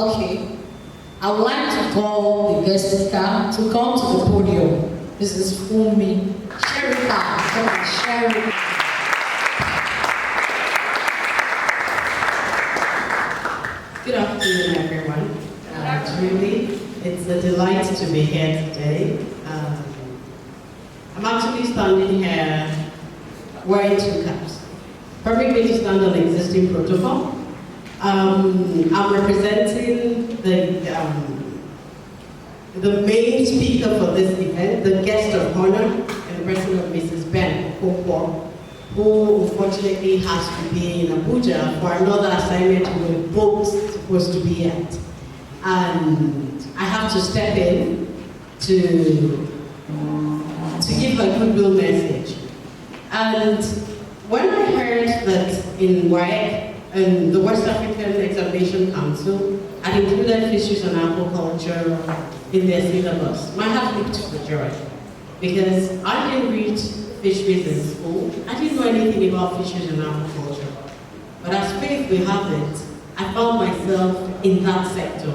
Okay. I would like to call the guest speaker to come to the podium. This is Funmi. Sherika. Sherika. Good afternoon, everyone. Really, it's a delight to be here today. I'm actually standing here wearing two caps. Perfect way to stand on existing protocol. I'm representing the main speaker for this event, the guest of honor, and the person of Mrs. Ben Okwo, who unfortunately has to be in Abuja for another assignment we were both supposed to be at. And I have to step in to give a goodwill message. And when I heard that in WAEC, and the West African Examination Council had included Fisheries and Aquaculture in their syllabus, my heart leaped for joy. Because I didn't read fisheries in school. I didn't know anything about fisheries and aquaculture. But as faith we have it, I found myself in that sector.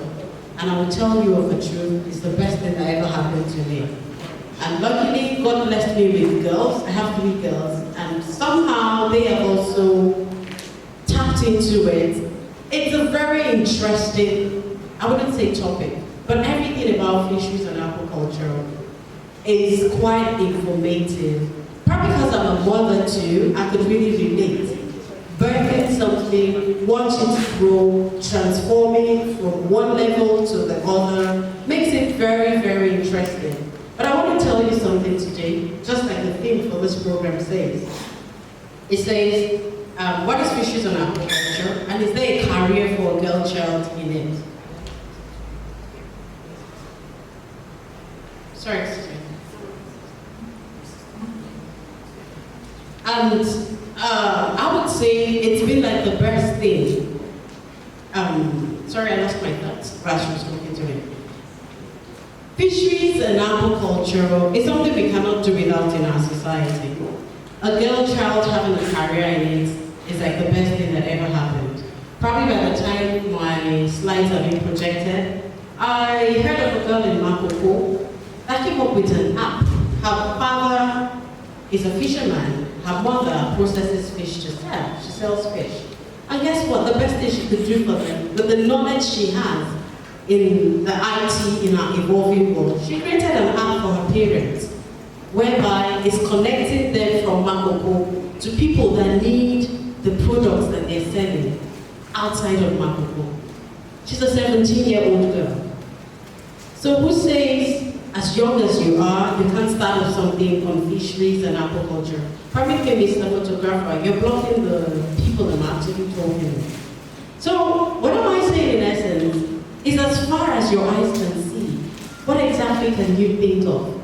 And I will tell you of the truth, it's the best thing that ever happened to me. And luckily, God blessed me with girls. I have 3 girls. And somehow they have also tapped into it. It's a very interesting, I wouldn't say topic, but everything about fisheries and aquaculture is quite informative. Probably because I'm a mother too, I could really relate. Birthing something, watching it grow, transforming from one level to the other, makes it very, very interesting. But I want to tell you something today, just like the theme for this program says. It says, what is fisheries and aquaculture, and is there a career for a girl child in it? Sorry, excuse me. And I would say it's been like the best thing. Sorry, I lost my thoughts while she was talking to me. Fisheries and aquaculture is something we cannot do without in our society. A girl child having a career in it is like the best thing that ever happened. Probably by the time my slides are being projected, I heard of a girl in Makoko that came up with an app. Her father is a fisherman. Her mother processes fish to sell. She sells fish. And guess what? The best thing she could do for them, with the knowledge she has in the IT, in our evolving world, she created an app for her parents, whereby it's connecting them from Makoko to people that need the products that they're selling outside of Makoko. She's a 17-year-old girl. So who says, as young as you are, you can't start with something on fisheries and aquaculture? Probably can be a photographer. You're blocking the people I'm actually talking. So what am I saying in essence is, as far as your eyes can see, what exactly can you think of?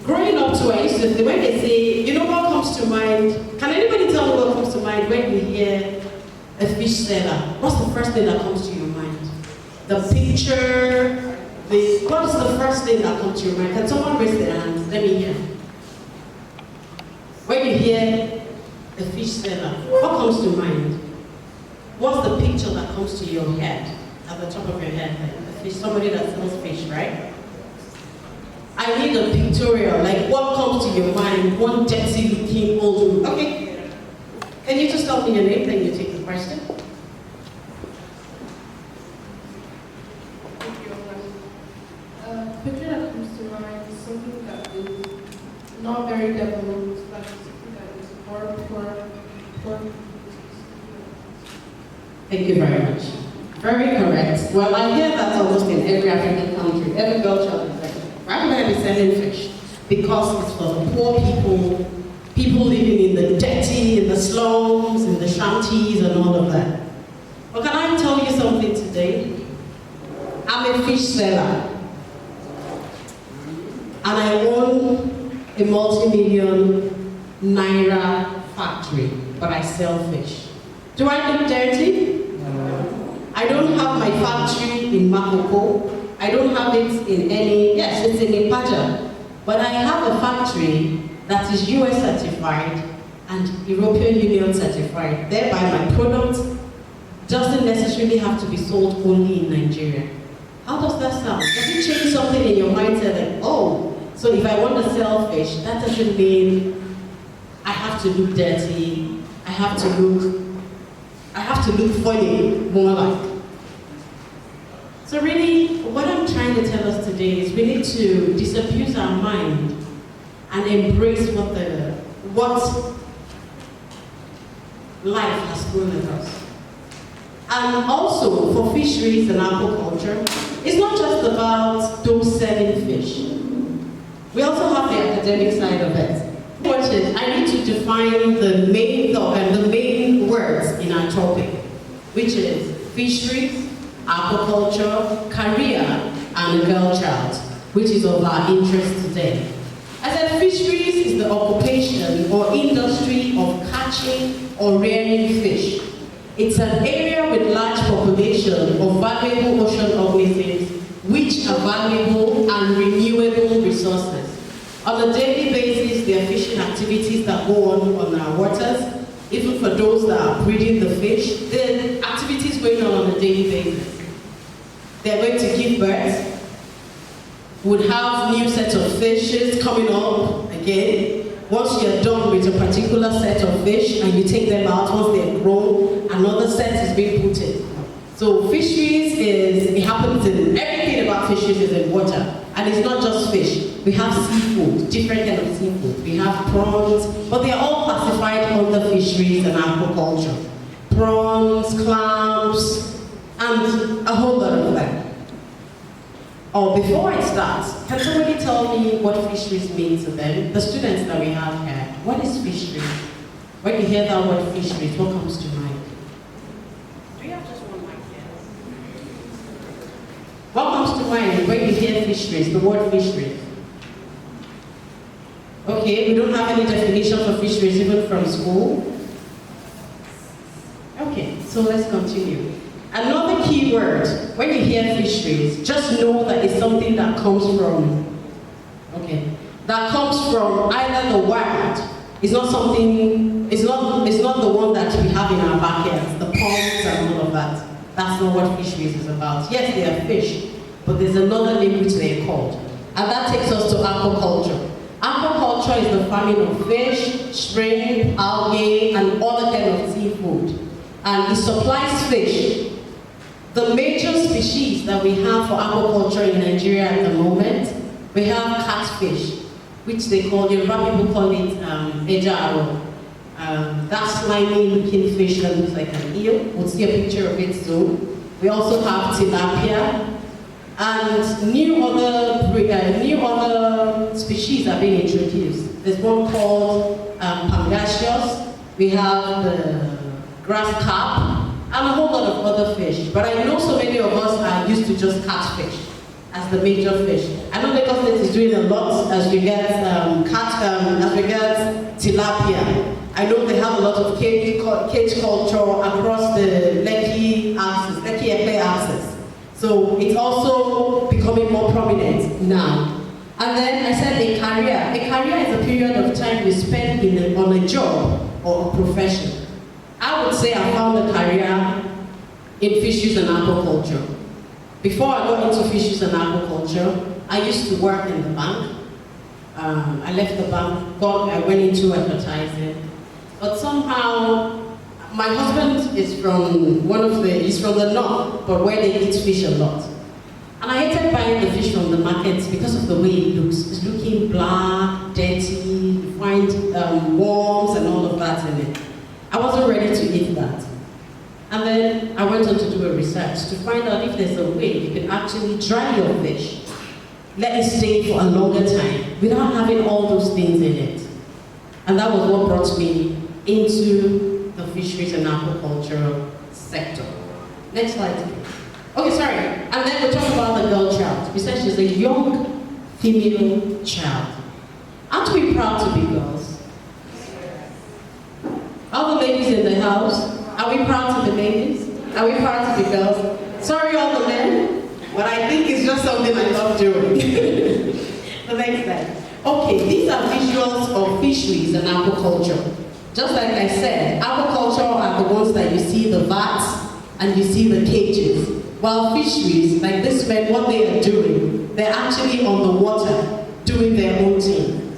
Growing up to, I used to, when they say, you know what comes to mind? Can anybody tell me what comes to mind when you hear a fish seller? What's the first thing that comes to your mind? The picture. What is the first thing that comes to your mind? Can someone raise their hand? Let me hear. When you hear a fish seller, what comes to mind? What's the picture that comes to your head, at the top of your head? Like a fish, somebody that sells fish, right? I need a pictorial, like what comes to your mind? One dirty looking old woman. Okay. Can you just tell me your name, then you take the question? Picture that comes to mind is something that is not very developed, but something that is poor. Thank you very much. Very correct. Well, I hear that almost in every African country. Every girl child is like, why would I be selling fish? Because it's for the poor people, people living in the dirty, in the slums, in the shanties, and all of that. But can I tell you something today? I'm a fish seller. And I own a multi-million naira factory, but I sell fish. Do I look dirty? No. I don't have my factory in Makoko. I don't have it in any, yes, it's in Ipaja. But I have a factory that is US certified and European Union certified. Thereby my product doesn't necessarily have to be sold only in Nigeria. How does that sound? Does it change something in your mindset that, oh, so if I want to sell fish, that doesn't mean I have to look dirty, I have to look funny, more like. So really, what I'm trying to tell us today is we need to disabuse our mind and embrace what life has thrown at us. And also, for fisheries and aquaculture, it's not just about those selling fish. We also have the academic side of it. Watch it. I need to define the main thought and the main words in our topic, which is fisheries, aquaculture, career, and a girl child, which is of our interest today. I said fisheries is the occupation or industry of catching or rearing fish. It's an area with large population of valuable ocean organisms which are valuable and renewable resources. On a daily basis, there are fishing activities that go on our waters. Even for those that are breeding the fish, there are activities going on a daily basis. They're going to give birth, would have new sets of fishes coming up again. Once you're done with a particular set of fish and you take them out, once they're grown, another set is being put in. So fisheries it happens in, everything about fisheries is in water. And it's not just fish. We have seafood, different kind of seafood. We have prawns, but they are all classified under fisheries and aquaculture. Prawns, clams, and a whole lot of them. Oh, before I start, can somebody tell me what fisheries mean to them? The students that we have here, what is fisheries? When you hear that word fisheries, what comes to mind? Do you have just one mic here? What comes to mind when you hear fisheries, the word fisheries? Okay, we don't have any definition for fisheries even from school. Okay, so let's continue. Another key word, when you hear fisheries, just know that it's something that comes from, that comes from either the wild. It's not something, it's not the one that we have in our backyards, the ponds and all of that. That's not what fisheries is about. Yes, they are fish, but there's another name which they are called. And that takes us to aquaculture. Aquaculture is the farming of fish, shrimp, algae, and other kind of seafood. And it supplies fish. The major species that we have for aquaculture in Nigeria at the moment, we have catfish, which they call, Yoruba people call it ejaro. That slimy looking fish that looks like an eel. We'll see a picture of it soon. We also have tilapia. And new other species are being introduced. There's one called pangasius. We have the grass carp and a whole lot of other fish. But I know so many of us are used to just catfish as the major fish. I know Lagos State is doing a lot as regards tilapia. I know they have a lot of cage culture across the Lekki Epe axis. So it's also becoming more prominent now. And then I said a career. A career is a period of time you spend on a job or a profession. I would say I found a career in fisheries and aquaculture. Before I got into fisheries and aquaculture, I used to work in the bank. I left the bank, I went into advertising. But somehow, my husband is from he's from the north, but where they eat fish a lot. And I hated buying the fish from the markets because of the way it looks. It's looking black, dirty, you find worms and all of that in it. I wasn't ready to eat that. And then I went on to do a research to find out if there's a way you can actually dry your fish, let it stay for a longer time without having all those things in it. And that was what brought me into the fisheries and aquaculture sector. Next slide, please. Okay, sorry. And then we talk about the girl child. We said she's a young female child. Aren't we proud to be girls? All the ladies in the house, are we proud to be ladies? Are we proud to be girls? Sorry, all the men, but I think it's just something I love doing. The next slide. Okay, these are visuals of fisheries and aquaculture. Just like I said, aquaculture are the ones that you see the vats and you see the cages. While fisheries, like this men, what they are doing, they're actually on the water doing their own thing.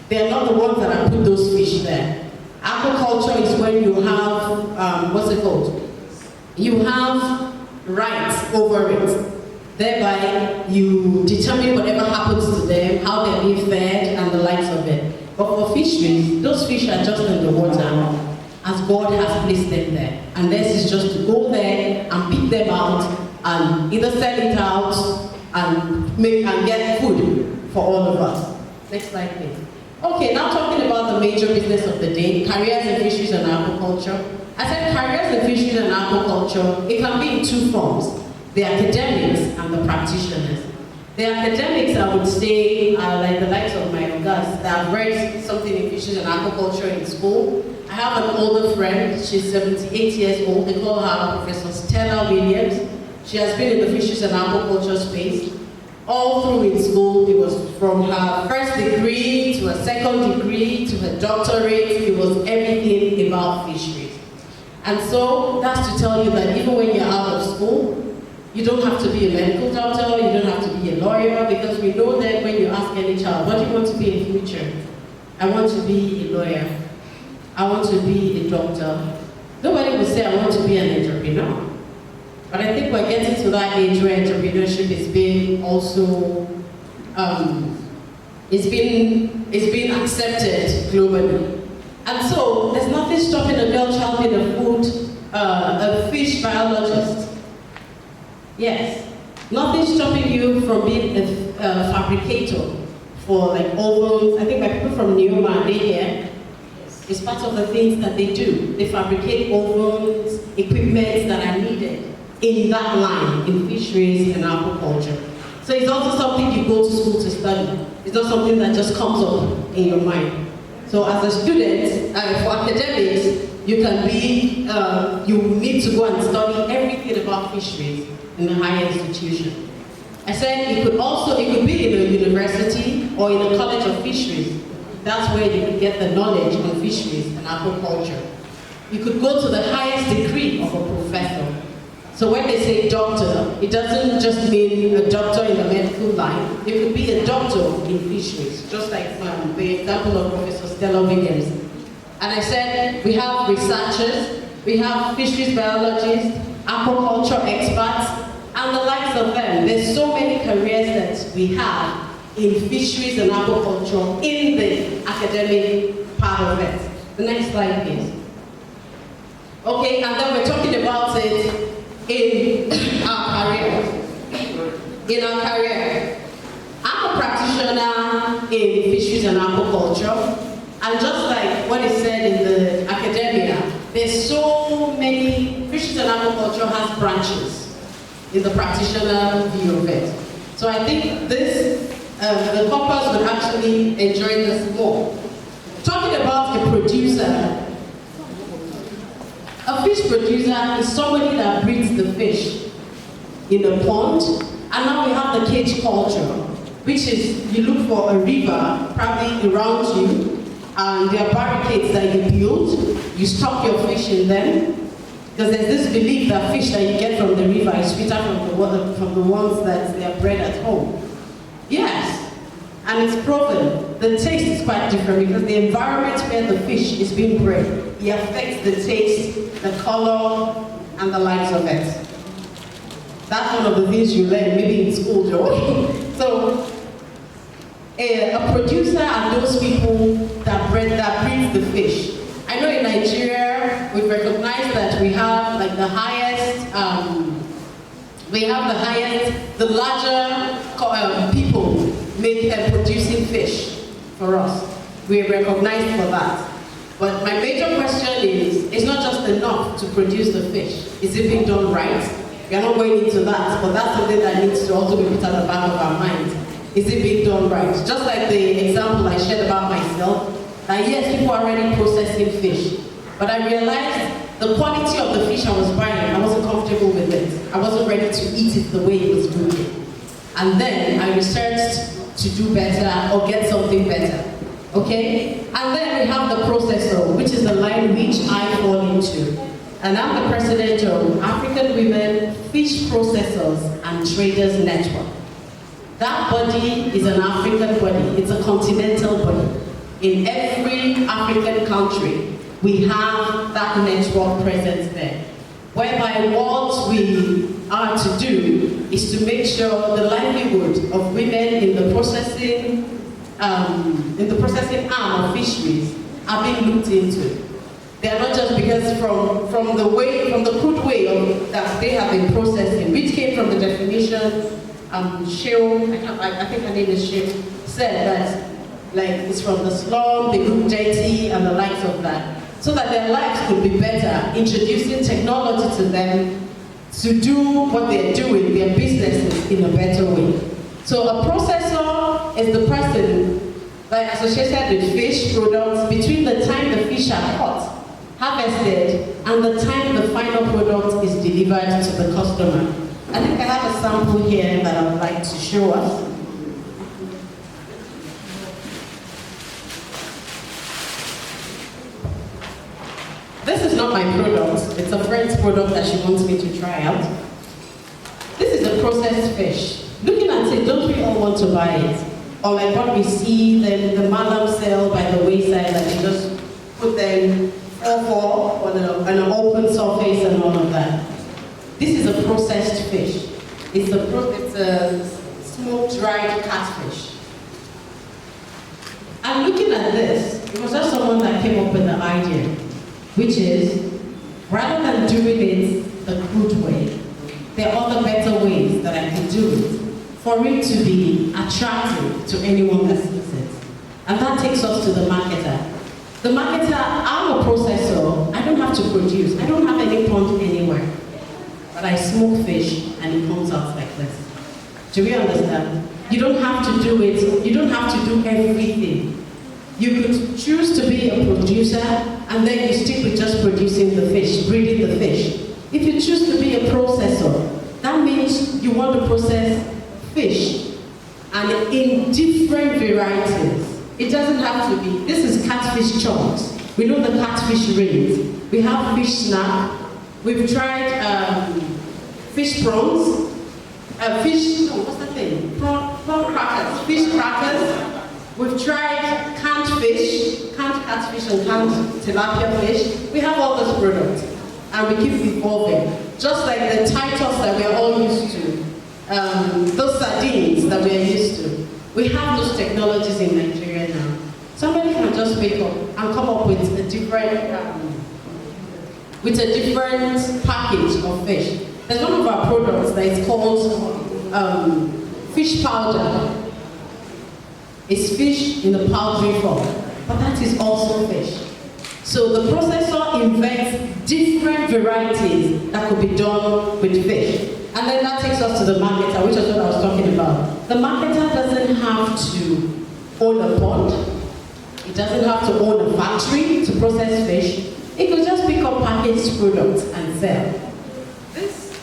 They're not the ones that have put those fish there. Aquaculture is when you have, what's it called? You have rights over it. Thereby, you determine whatever happens to them, how they're being fed, and the likes of it. But for fisheries, those fish are just in the water as God has placed them there. And theirs is just to go there and pick them out and either sell it out and make and get food for all of us. Next slide, please. Okay, now talking about the major business of the day, careers in fisheries and aquaculture. I said careers in fisheries and aquaculture, it can be in two forms. The academics and the practitioners. The academics, I would say, are like the likes of my ogas that have read something in fisheries and aquaculture in school. I have an older friend, she's 78 years old, they call her Professor Stella Williams. She has been in the fisheries and aquaculture space. All through in school, it was from her first degree to her second degree to her doctorate, it was everything about fisheries. And so that's to tell you that even when you're out of school, you don't have to be a medical doctor, you don't have to be a lawyer, because we know that when you ask any child, what do you want to be in the future? I want to be a lawyer. I want to be a doctor. Nobody will say, I want to be an entrepreneur. But I think we're getting to that age where entrepreneurship is being also, it's being accepted globally. And so, there's nothing stopping a girl child being a fish biologist. Yes, nothing stopping you from being a fabricator for like ovens. I think my people from Neoma, they here. It's part of the things that they do. They fabricate ovens, equipment that are needed in that line, in fisheries and aquaculture. So it's also something you go to school to study. It's not something that just comes up in your mind. So as a student, for academics, you can be, you need to go and study everything about fisheries in a higher institution. I said it could be in a university or in a college of fisheries. That's where you can get the knowledge on fisheries and aquaculture. You could go to the highest degree of a professor. So when they say doctor, it doesn't just mean a doctor in the medical line. It could be a doctor in fisheries, just like the example of Professor Stella Williams. And I said we have researchers, we have fisheries biologists, aquaculture experts, and the likes of them. There's so many careers that we have in fisheries and aquaculture in the academic part of it. The next slide, please. Okay, and then we're talking about it in our career. In our career. I'm a practitioner in fisheries and aquaculture, and just like what is said in the academia, there's so many, fisheries and aquaculture has branches in the practitioner view of it. So I think this, the corpus would actually enjoy this more. Talking about a producer, a fish producer is somebody that breeds the fish in a pond, and now we have the cage culture, which is you look for a river probably around you, and there are barricades that you build, you stock your fish in them, because there's this belief that fish that you get from the river is sweeter from the ones that they are bred at home. Yes, and it's proven. The taste is quite different because the environment where the fish is being bred, it affects the taste, the color, and the likes of it. That's one of the things you learn maybe in school, Joe. So, a producer are those people that breeds the fish. I know in Nigeria, we've recognized that we have like the highest, the larger people producing fish for us. We are recognized for that. But my major question is, it's not just enough to produce the fish. Is it being done right? We are not going into that, but that's something that needs to also be put at the back of our minds. Is it being done right? Just like the example I shared about myself, that yes, people are already processing fish, but I realized the quality of the fish I was buying, I wasn't comfortable with it. I wasn't ready to eat it the way it was moving. And then I researched to do better or get something better. Okay? And then we have the processor, which is the line which I fall into. and I'm the president of African Women Fish Processors and Traders Network. That body is an African body, it's a continental body. In every African country, we have that network present there, whereby what we are to do is to make sure the livelihood of women in the processing arm of fisheries are being looked into. They are not just because from the crude way that they have been processing, which came from the definition, I think her name is Sheo, said that like it's from the slum, they cook dirty and the likes of that, so that their lives could be better, introducing technology to them to do what they're doing, their businesses in a better way. So a processor is the person like associated with fish products between the time the fish are caught, harvested, and the time the final product is delivered to the customer. I think I have a sample here that I would like to show us. This is not my product, it's a friend's product that she wants me to try out. This is a processed fish. Looking at it, don't we all want to buy it? Or like what we see, the malam sell by the wayside, that they just put them on an open surface and all of that. This is a processed fish. It's a smoked dried catfish. And looking at this, it was just someone that came up with the idea, which is, rather than doing it the crude way, there are other better ways that I can do it for it to be attractive to anyone that sees it. And that takes us to the marketer. The marketer, I'm a processor, I don't have to produce, I don't have any pond anywhere. But I smoke fish and it comes out like this. Do we understand? You don't have to do it, you don't have to do everything. You could choose to be a producer and then you stick with just producing the fish, breeding the fish. If you choose to be a processor, that means you want to process fish and in different varieties. It doesn't have to be, this is catfish chunks. We know the catfish range. We have fish snack. We've tried fish prawns, prawn crackers, fish crackers. We've tried canned catfish and canned tilapia fish. We have all those products and we keep evolving. Just like the Titus that we are all used to, those sardines that we are used to. We have those technologies in Nigeria now. Somebody can just wake up and come up with a different package of fish. There's one of our products that is called fish powder. It's fish in the powdery form, but that is also fish. So the processor invents different varieties that could be done with fish. And then that takes us to the marketer, which is what I was talking about. The marketer doesn't have to own a pond. It doesn't have to own a factory to process fish. It could just pick up packaged products and sell. This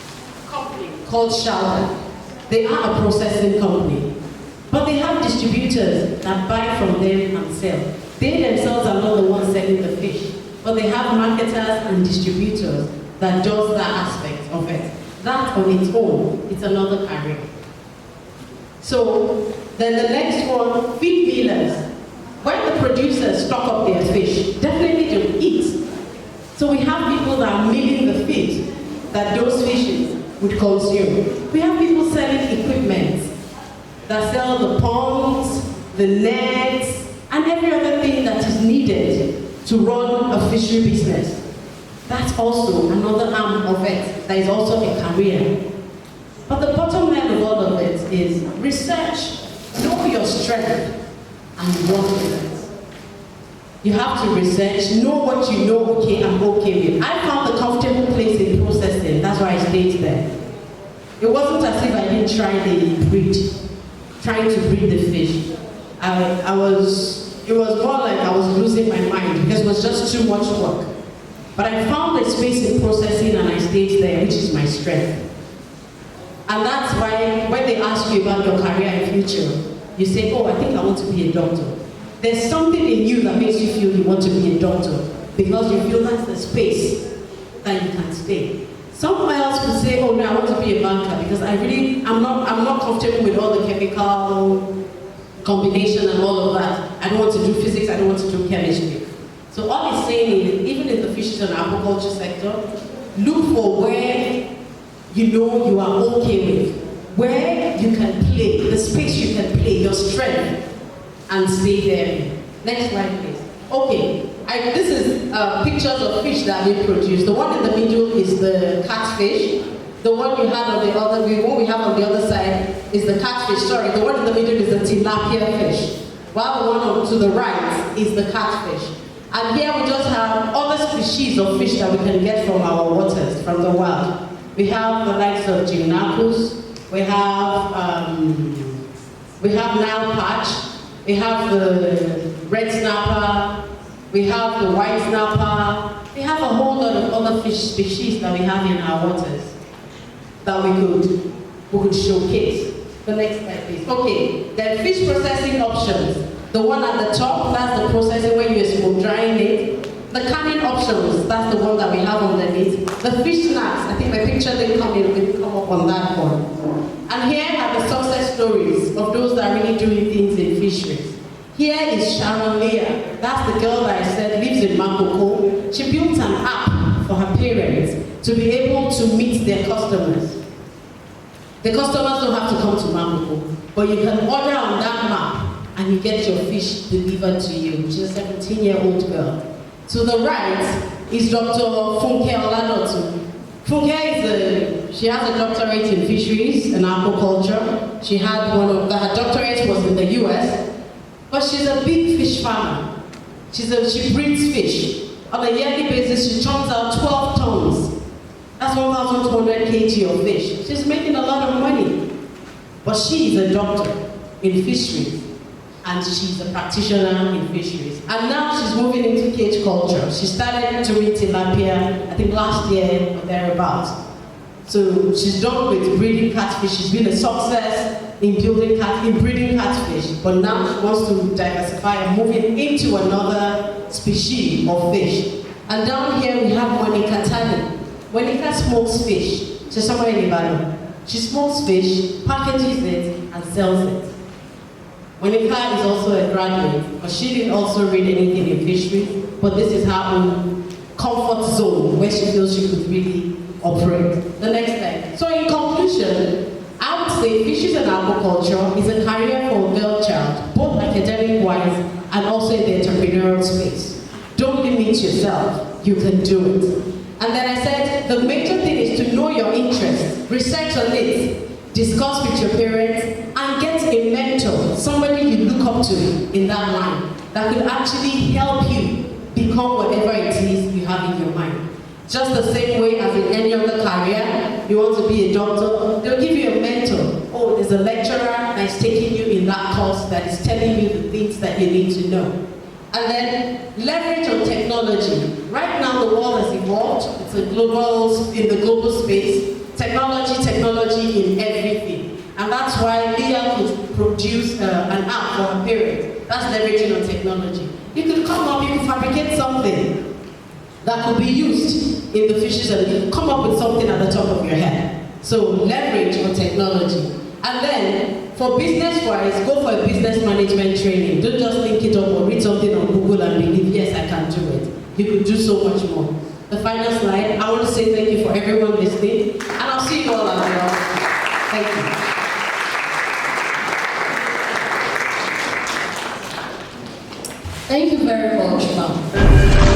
company called Sherika, they are a processing company, but they have distributors that buy from them and sell. They themselves are not the ones selling the fish, but they have marketers and distributors that does that aspect of it. That on its own, it's another career. So then the next one, feed millers. When the producers stock up their fish, definitely they'll eat. So we have people that are milling the feed that those fishes would consume. We have people selling equipment that sell the ponds, the nets, and every other thing that is needed to run a fishery business. That's also another arm of it that is also a career. But the bottom line of all of it is research. Know your strength and work with it. You have to research, know what you know, okay, I'm okay with. I found a comfortable place in processing, that's why I stayed there. It wasn't as if I didn't trying to breed the fish. It was more like I was losing my mind because it was just too much work. But I found a space in processing and I stayed there, which is my strength. And that's why when they ask you about your career and future, you say, oh, I think I want to be a doctor. There's something in you that makes you feel you want to be a doctor because you feel that's the space that you can stay. Someone else would say, oh no, I want to be a banker because I'm not comfortable with all the chemical combination and all of that. I don't want to do physics, I don't want to do chemistry. So all he's saying is, even in the fisheries and aquaculture sector, look for where you know you are okay with, where you can play, the space you can play, your strength, and stay there. Next slide, please. Okay, this is pictures of fish that we produce. The one in the middle is the catfish. The one you had on the other, what we have on the other side is the catfish. Sorry, the one in the middle is the tilapia fish. While the one to the right is the catfish. And here we just have other species of fish that we can get from our waters, from the wild. We have the likes of gymnacus, we have Nile perch, we have the red snapper, we have the white snapper, we have a whole lot of other fish species that we have in our waters that we could showcase. The next slide, please. Okay, the fish processing options. The one at the top, that's the processing where you're smoke drying it. The canning options, that's the one that we have underneath. The fish snacks, I think my picture didn't come up on that one. And here are the success stories of those that are really doing things in fisheries. Here is Sharon Leah. That's the girl that I said lives in Makoko. She built an app for her parents to be able to meet their customers. The customers don't have to come to Makoko, but you can order on that map and you get your fish delivered to you. She's a 17-year-old girl. To the right is Dr. Funmi Olanotu. Funmi she has a doctorate in fisheries and aquaculture. She had her doctorate was in the US, but she's a big fish farmer. She breeds fish. On a yearly basis, she churns out 12 tons. That's 1,200 kg of fish. She's making a lot of money. But she is a doctor in fisheries, and she's a practitioner in fisheries. And now she's moving into cage culture. She started to read tilapia, I think last year or thereabouts. So she's done with breeding catfish. She's been a success in breeding catfish, but now she wants to diversify and move into another species of fish. And down here we have Monica Tani. Monica smokes fish. She's somewhere in Ibadan. She smokes fish, packages it, and sells it. Monica is also a graduate, but she didn't also read anything in fisheries, but this is her own comfort zone where she feels she could really operate. The next slide. So in conclusion, I would say fisheries and aquaculture is a career for a girl child, both academic-wise and also in the entrepreneurial space. Don't limit yourself, you can do it. And then I said, the major thing is to know your interests, research on it, discuss with your parents, and get a mentor, somebody you look up to in that line, that could actually help you become whatever it is you have in your mind. Just the same way as in any other career, you want to be a doctor, they'll give you a mentor. Oh, there's a lecturer that's taking you in that course that is telling you the things that you need to know. And then leverage on technology. Right now the world has evolved. It's in the global space. Technology in everything. And that's why Leah could produce an app for her parents. That's leveraging on technology. You could come up, you could fabricate something that could be used in the fishes, and you could come up with something at the top of your head. So leverage on technology. And then for business-wise, go for a business management training. Don't just think it up or read something on Google and believe, yes, I can do it. You could do so much more. The final slide, I want to say thank you for everyone listening, and I'll see you all around. Thank you. Thank you very much, ma'am.